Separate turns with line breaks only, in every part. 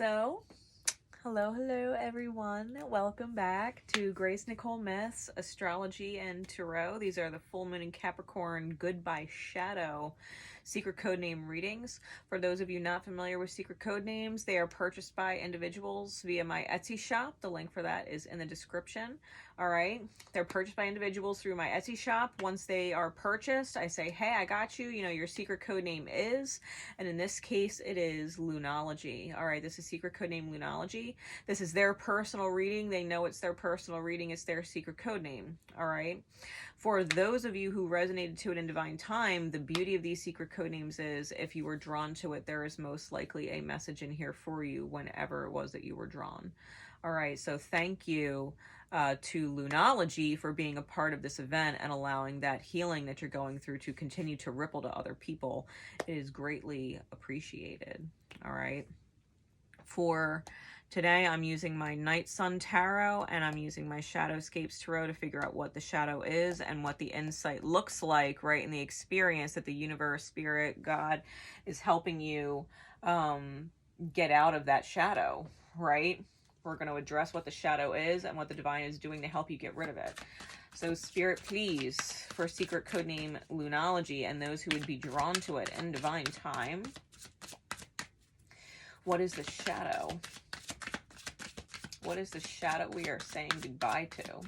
So, hello everyone. Welcome back to Nicole Myths, Astrology, and Tarot. These are the full moon in Capricorn Goodbye Shadow secret code name readings. For those of you not familiar with secret code names, they are purchased by individuals via my Etsy shop. The link for that is in the description. All right. They're purchased by individuals through my Etsy shop. Once they are purchased, I say, hey, I got you. You know, your secret code name is, and in this case, it is Lunology. All right. This is secret code name Lunology. This is their personal reading. They know it's their personal reading. It's their secret code name. All right. For those of you who resonated to it in divine time, the beauty of these secret code names is if you were drawn to it, there is most likely a message in here for you whenever it was that you were drawn. All right, so thank you to Lunology for being a part of this event and allowing that healing that you're going through to continue to ripple to other people. It is greatly appreciated. All right. For today, I'm using my Night Sun Tarot and I'm using my Shadowscapes Tarot to figure out what the shadow is and what the insight looks like, right, in the experience that the universe, spirit, God is helping you get out of that shadow, right? We're going to address what the shadow is and what the divine is doing to help you get rid of it. So Spirit, please, for secret code name Lunology and those who would be drawn to it in divine time, what is the shadow? What is the shadow we are saying goodbye to?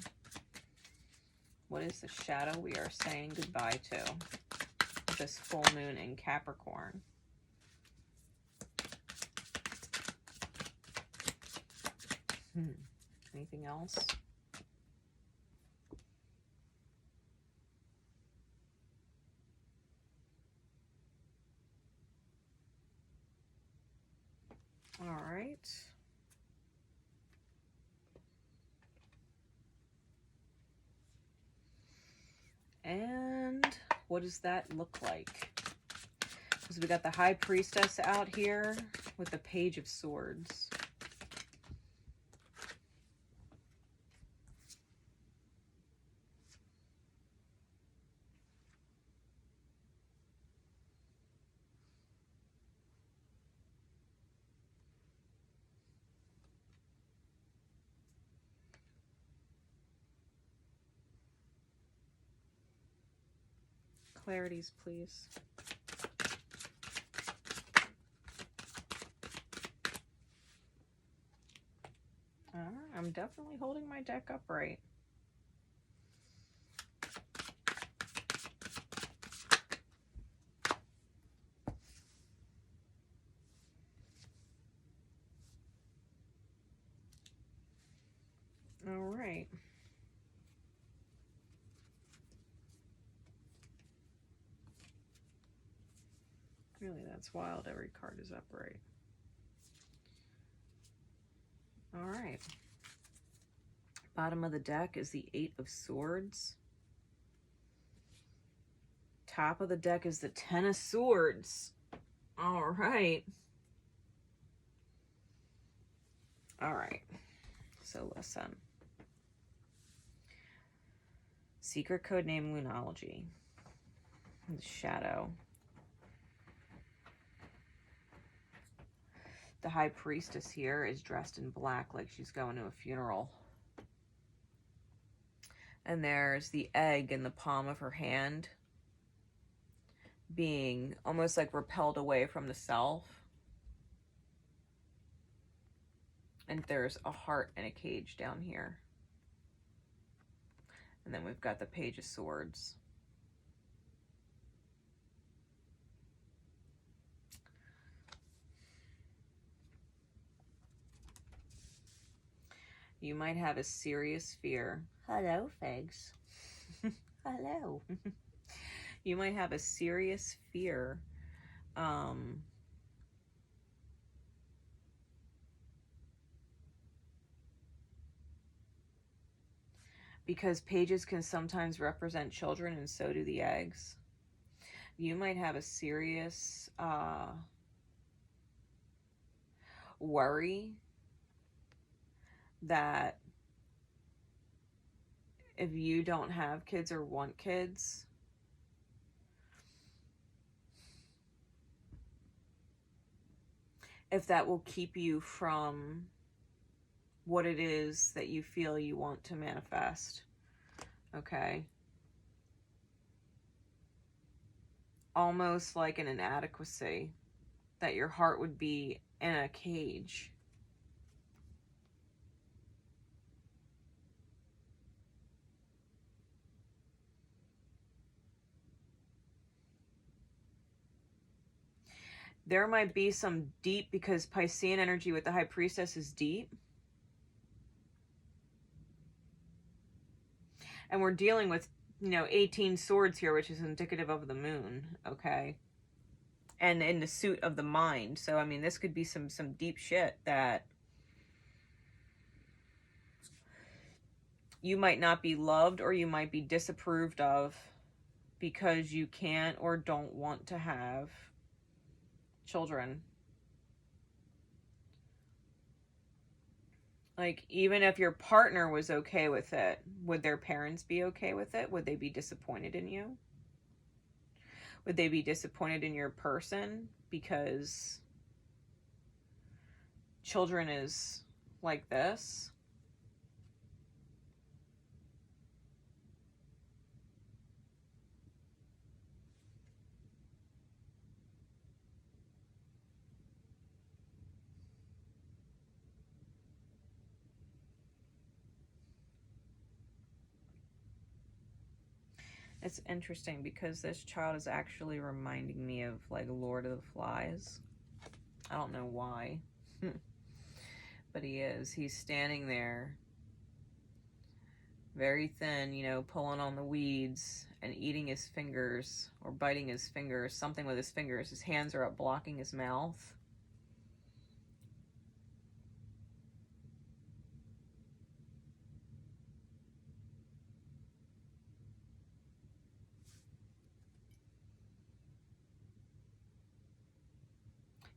What is the shadow we are saying goodbye to? This full moon in Capricorn. Anything else? All right. And what does that look like? Because we got the High Priestess out here with the Page of Swords. Clarities, please. I'm definitely holding my deck upright. All right. Really, that's wild. Every card is upright. All right. Bottom of the deck is the Eight of Swords. Top of the deck is the Ten of Swords. All right. All right. So listen. Secret code name Lunology. The shadow. The High Priestess here is dressed in black like she's going to a funeral. And there's the egg in the palm of her hand being almost like repelled away from the self. And there's a heart in a cage down here. And then we've got the Page of Swords. You might have a serious fear. Hello, Figs. Hello. You might have a serious fear because pages can sometimes represent children, and so do the eggs. You might have a serious worry that if you don't have kids or want kids, if that will keep you from what it is that you feel you want to manifest. Okay. Almost like an inadequacy, that your heart would be in a cage. There might be some deep, because Piscean energy with the High Priestess is deep. And we're dealing with, 18 swords here, which is indicative of the moon, okay? And in the suit of the mind. So, I mean, this could be some deep shit that you might not be loved, or you might be disapproved of because you can't or don't want to have children. Like, even if your partner was okay with it, would their parents be okay with it? Would they be disappointed in you? Would they be disappointed in your person because children is like this? It's interesting because this child is actually reminding me of like Lord of the Flies. I don't know why. But he is. He's standing there, very thin, pulling on the weeds and eating his fingers or biting his fingers, something with his fingers. His hands are up blocking his mouth.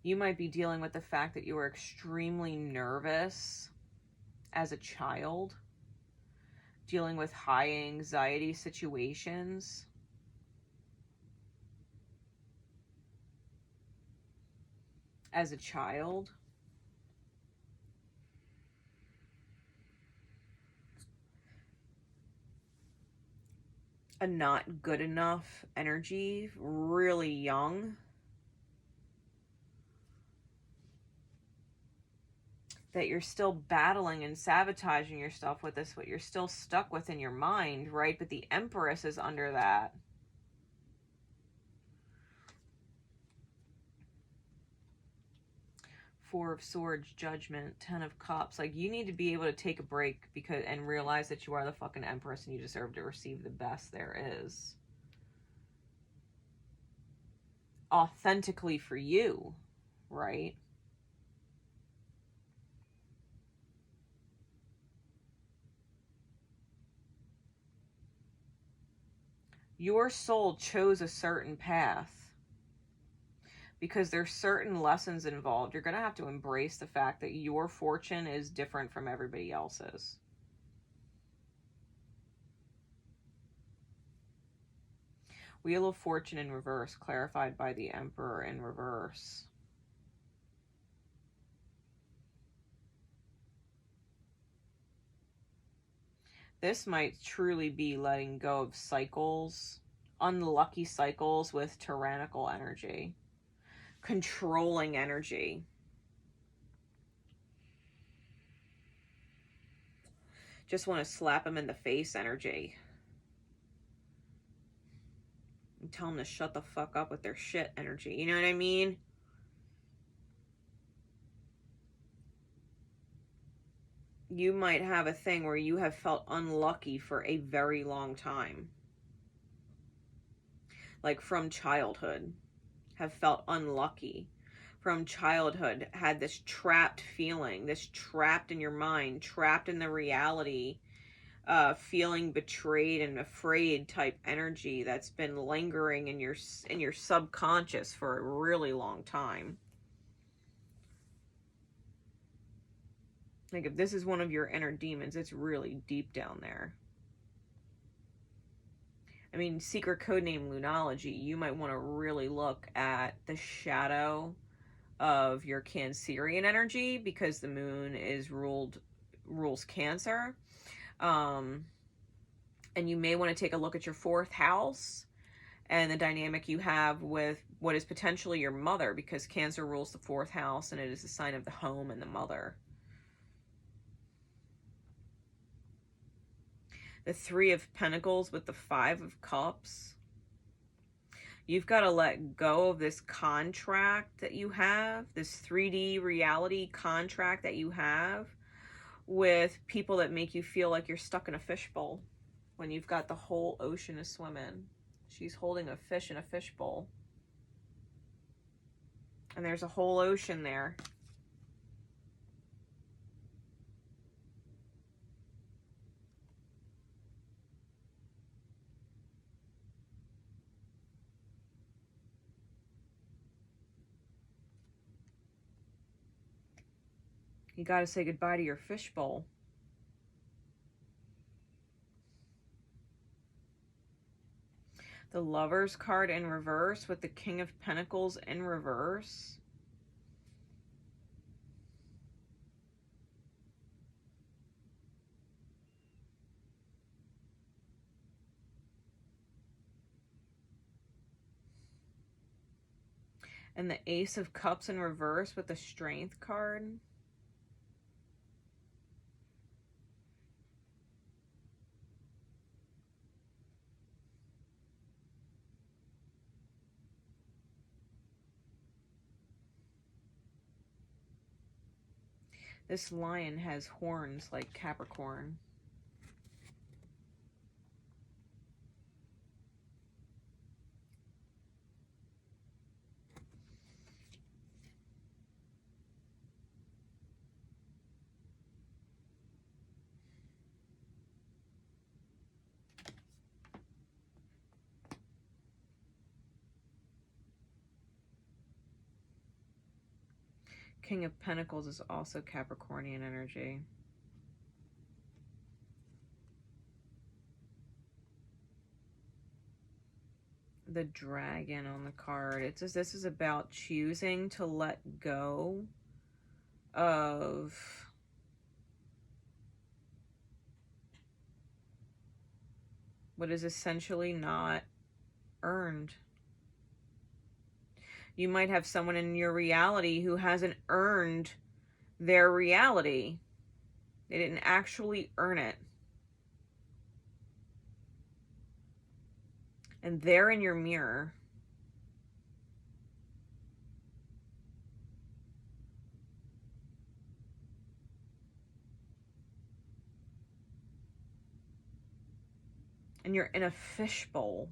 You might be dealing with the fact that you were extremely nervous as a child, dealing with high anxiety situations. As a child. A not good enough energy, really young. That you're still battling and sabotaging yourself with this, what you're still stuck with in your mind, right? But the Empress is under that. Four of Swords, Judgment, Ten of Cups. Like, you need to be able to take a break and realize that you are the fucking Empress and you deserve to receive the best there is. Authentically for you, right? Your soul chose a certain path because there's certain lessons involved. You're going to have to embrace the fact that your fortune is different from everybody else's. Wheel of Fortune in reverse, clarified by the Emperor in reverse. This might truly be letting go of cycles, unlucky cycles with tyrannical energy, controlling energy. Just want to slap him in the face energy. And tell them to shut the fuck up with their shit energy. You know what I mean? You might have a thing where you have felt unlucky for a very long time. Like from childhood, have felt unlucky. From childhood, had this trapped feeling, this trapped in your mind, trapped in the reality, feeling betrayed and afraid type energy that's been lingering in your subconscious for a really long time. Like, if this is one of your inner demons, it's really deep down there. I mean, secret codename Lunology, you might want to really look at the shadow of your Cancerian energy, because the moon rules Cancer. And you may want to take a look at your 4th house and the dynamic you have with what is potentially your mother, because Cancer rules the 4th house and it is a sign of the home and the mother. The 3 of Pentacles with the 5 of Cups. You've got to let go of this contract that you have, this 3D reality contract that you have with people that make you feel like you're stuck in a fishbowl when you've got the whole ocean to swim in. She's holding a fish in a fishbowl. And there's a whole ocean there. You got to say goodbye to your fishbowl. The Lovers card in reverse with the King of Pentacles in reverse. And the Ace of Cups in reverse with the Strength card. This lion has horns like Capricorn. King of Pentacles is also Capricornian energy. The Dragon on the card. It says this is about choosing to let go of what is essentially not earned. You might have someone in your reality who hasn't earned their reality. They didn't actually earn it. And they're in your mirror. And you're in a fishbowl.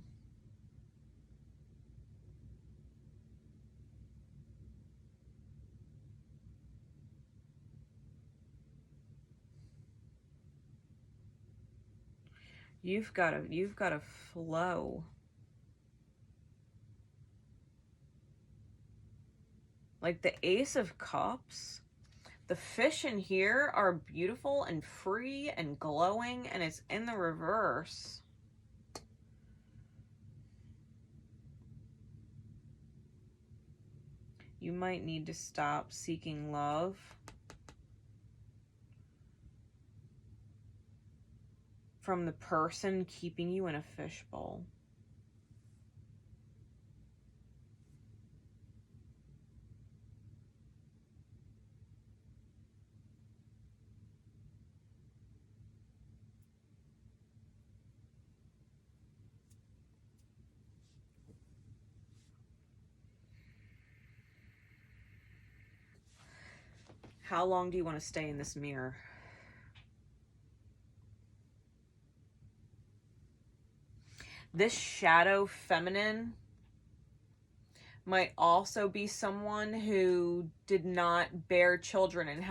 You've got to flow. Like the Ace of Cups, the fish in here are beautiful and free and glowing, and it's in the reverse. You might need to stop seeking love from the person keeping you in a fishbowl. How long do you want to stay in this mirror? This shadow feminine might also be someone who did not bear children and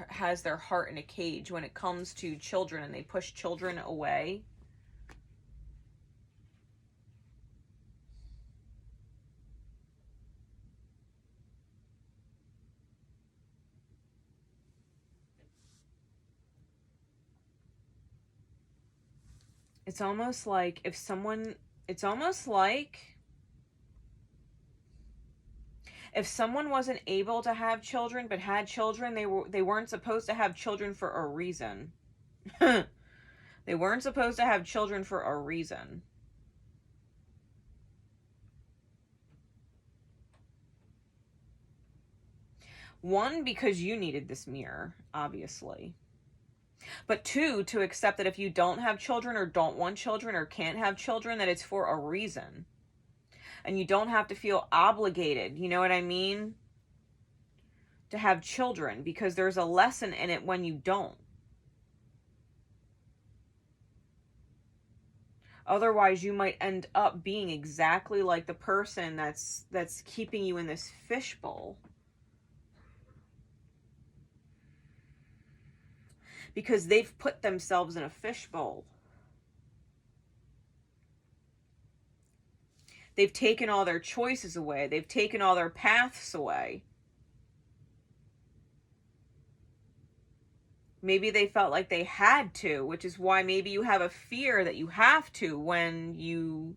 has their heart in a cage when it comes to children, and they push children away. It's almost like If someone wasn't able to have children but had children, they weren't supposed to have children for a reason. They weren't supposed to have children for a reason. One, because you needed this mirror, obviously. But two, to accept that if you don't have children or don't want children or can't have children, that it's for a reason. And you don't have to feel obligated, you know what I mean? To have children, because there's a lesson in it when you don't. Otherwise, you might end up being exactly like the person that's keeping you in this fishbowl. Because they've put themselves in a fishbowl. They've taken all their choices away. They've taken all their paths away. Maybe they felt like they had to, which is why maybe you have a fear that you have to when you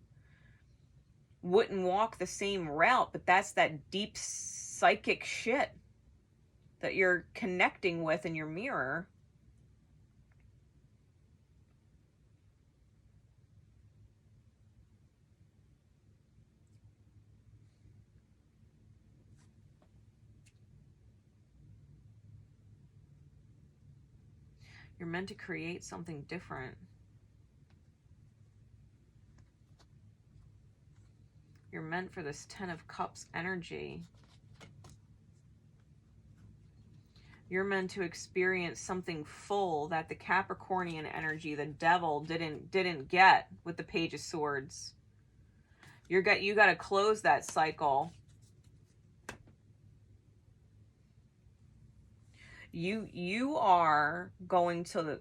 wouldn't walk the same route. But that's that deep psychic shit that you're connecting with in your mirror. You're meant to create something different. You're meant for this 10 of Cups energy. You're meant to experience something full that the Capricornian energy, the devil, didn't get with the Page of Swords. You got to close that cycle. You are going to,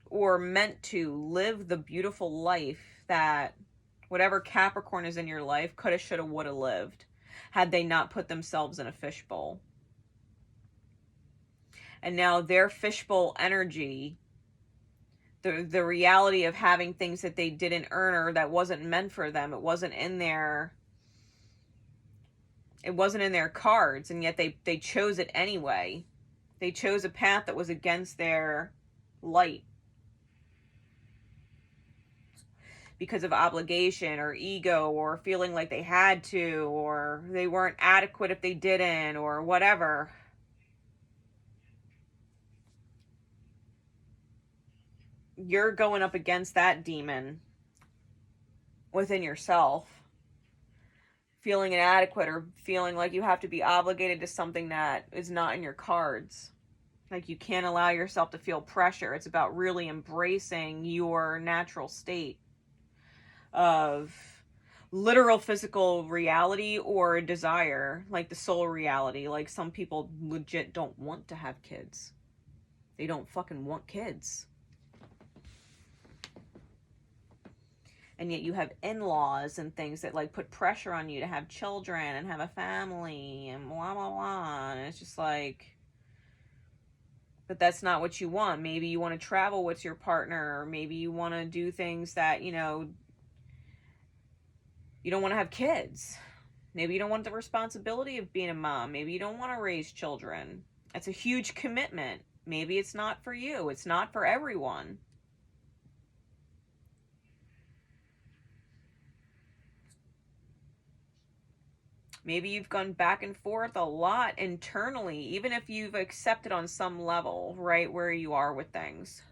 or meant to, live the beautiful life that whatever Capricorn is in your life coulda, shoulda, woulda lived had they not put themselves in a fishbowl. And now their fishbowl energy, the reality of having things that they didn't earn or that wasn't meant for them, it wasn't in their cards, and yet they chose it anyway. They chose a path that was against their light because of obligation or ego or feeling like they had to, or they weren't adequate if they didn't, or whatever. You're going up against that demon within yourself, feeling inadequate or feeling like you have to be obligated to something that is not in your cards. Like you can't allow yourself to feel pressure. It's about really embracing your natural state of literal physical reality or desire, like the soul reality. Like some people legit don't want to have kids. They don't fucking want kids. And yet you have in-laws and things that like put pressure on you to have children and have a family and blah, blah, blah. And it's just like, but that's not what you want. Maybe you want to travel with your partner, or maybe you want to do things that, you know, you don't want to have kids. Maybe you don't want the responsibility of being a mom. Maybe you don't want to raise children. It's a huge commitment. Maybe it's not for you. It's not for everyone. Maybe you've gone back and forth a lot internally, even if you've accepted on some level, right, where you are with things.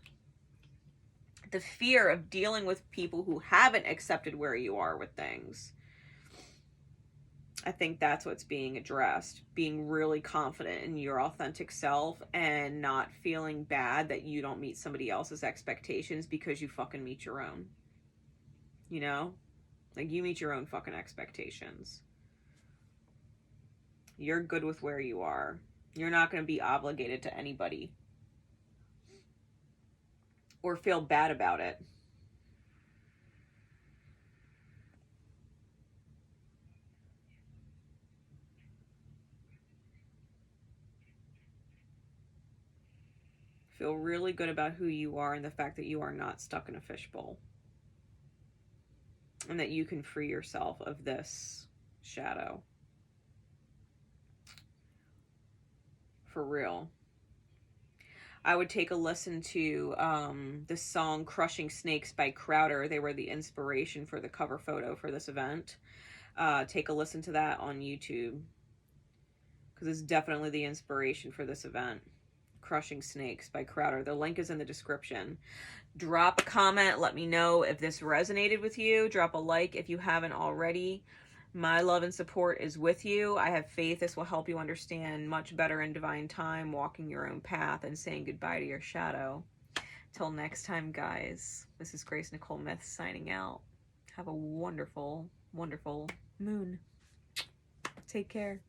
The fear of dealing with people who haven't accepted where you are with things. I think that's what's being addressed. Being really confident in your authentic self and not feeling bad that you don't meet somebody else's expectations because you fucking meet your own. You know? Like you meet your own fucking expectations. You're good with where you are. You're not going to be obligated to anybody or feel bad about it. Feel really good about who you are and the fact that you are not stuck in a fishbowl. And that you can free yourself of this shadow. for real. I would take a listen to the song Crushing Snakes by Crowder. They were the inspiration for the cover photo for this event. Take a listen to that on YouTube, because it's definitely the inspiration for this event. Crushing Snakes by Crowder. The link is in the description. Drop a comment. Let me know if this resonated with you. Drop a like if you haven't already. My love and support is with you. I have faith this will help you understand much better in divine time, walking your own path and saying goodbye to your shadow. Till next time, guys, this is Grace Nicole Myths signing out. Have a wonderful, wonderful moon. Take care.